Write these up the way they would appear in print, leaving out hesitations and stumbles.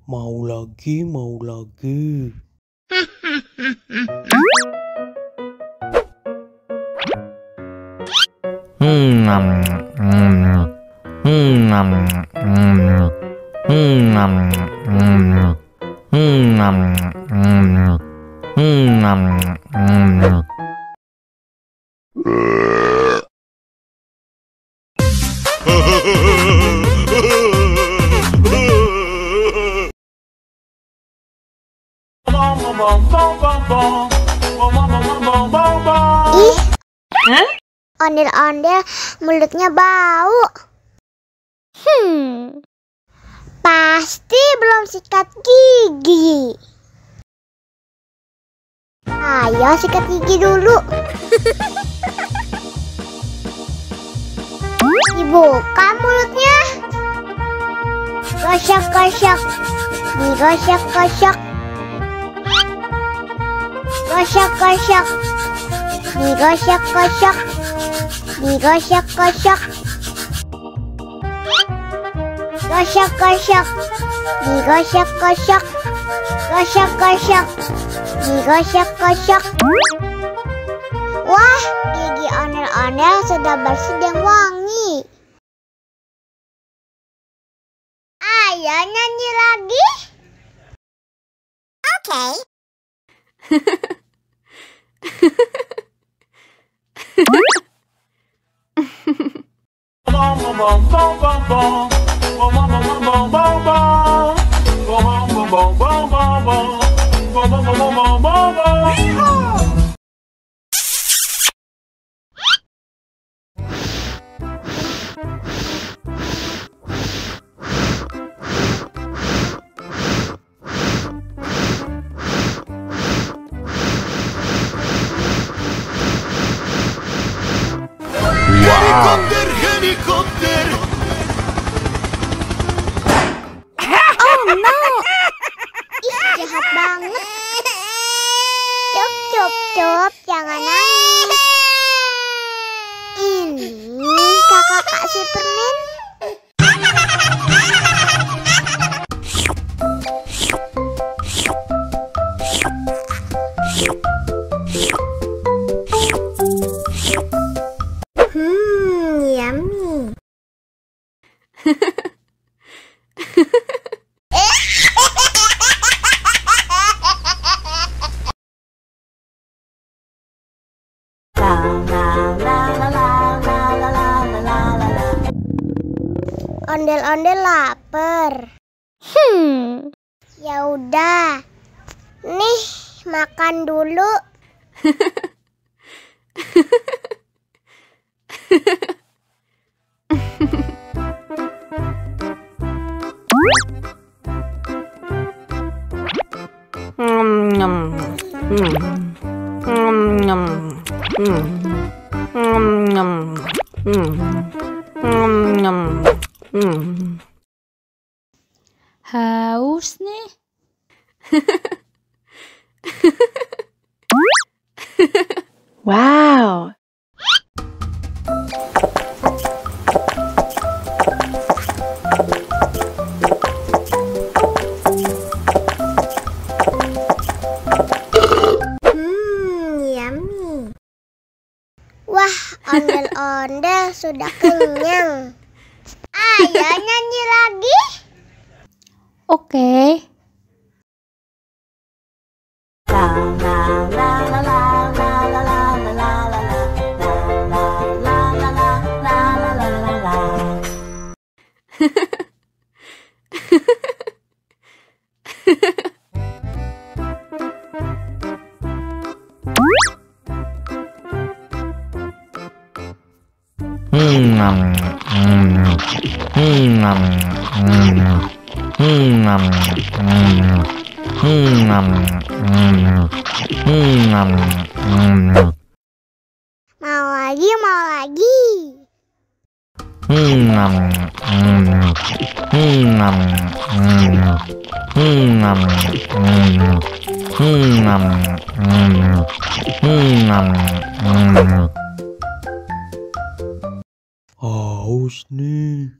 Mau lagi, mau lagi. Ih, ondel-ondel mulutnya bau. Pasti belum sikat gigi. Ayo sikat gigi dulu. Dibuka mulutnya. Gosok-gosok. Digosok-gosok. Gosok-gosok. Digosok-gosok. Digosok-gosok. Gosok-gosok. Digosok-gosok. Gosok-gosok. Digosok-gosok. Wah, gigi ondel-ondel sudah bersih dan wangi. Ayo nyanyi lagi. Oke. Helikopter, helikopter. Oh no. Ih, jahat banget. Cup, cup, cup, jangan nangis. Ini kakak kasih permen. Yummy. Ondel-ondel lapar. Ya udah. Nih, makan dulu. Haus nih. Wow. Yummy. Wah, ondel-ondel sudah kenyang. Ayo nyanyi lagi. Oke. Mau lagi, mau lagi. Haus nih.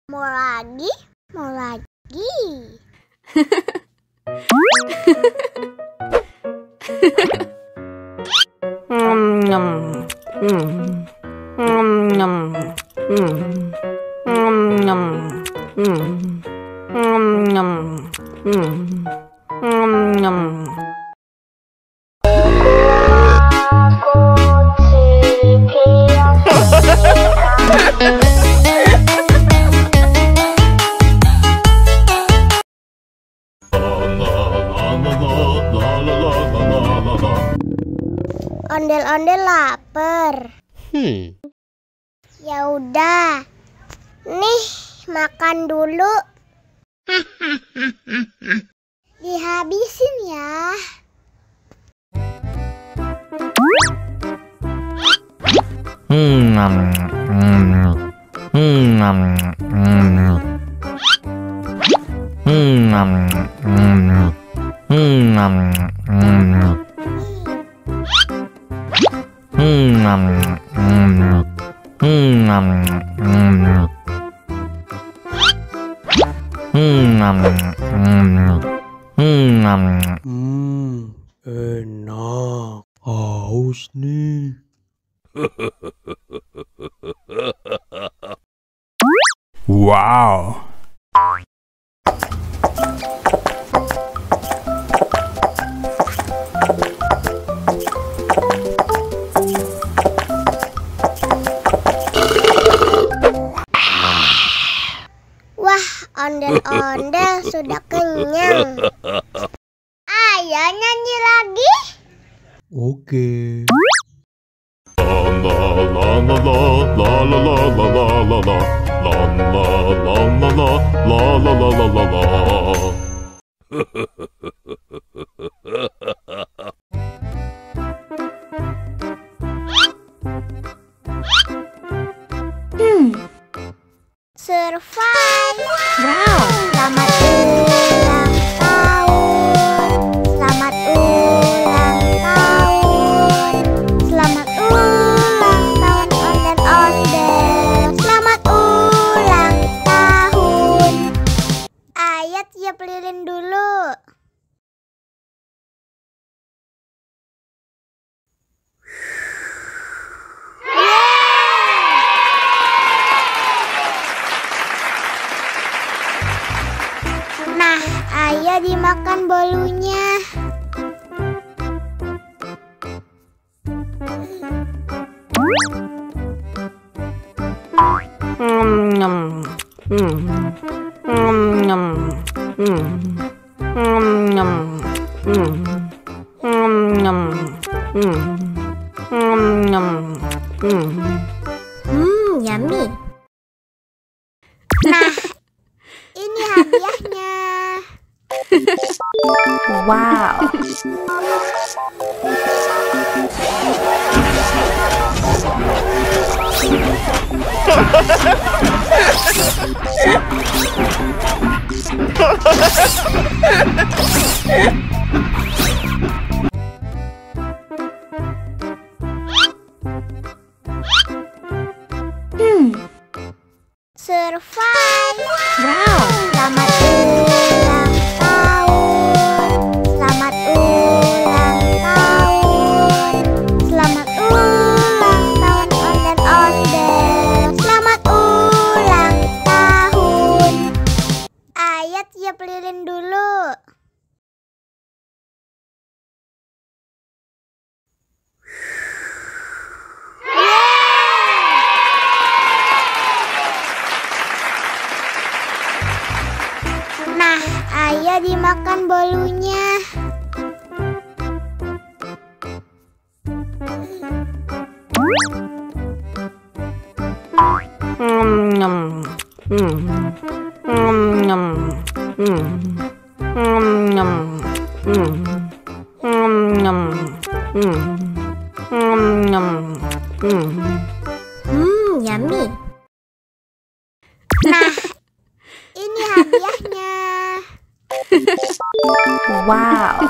Mau lagi? Mau lagi? Ondel-ondel lapar. Ya udah. Nih, makan dulu. Dihabisin ya. Enak. Haus nih. Wow. Wah, ondel-ondel sudah kenyang. Ayo nyanyi lagi. Oke. Survive. Wow. Selamat ulang tahun. Selamat ulang tahun. Selamat ulang tahun ondel-ondel. Selamat ulang tahun. Ayo tiup lilin dulu. Nah, ayo dimakan bolunya. Yummy. Nah, ini hadiahnya. Wow. Survive. Wow. Selamat ulang tahun. Selamat ulang tahun. Selamat ulang Coba dimakan bolunya. Yummy. Nah, ini hadiahnya. Wow.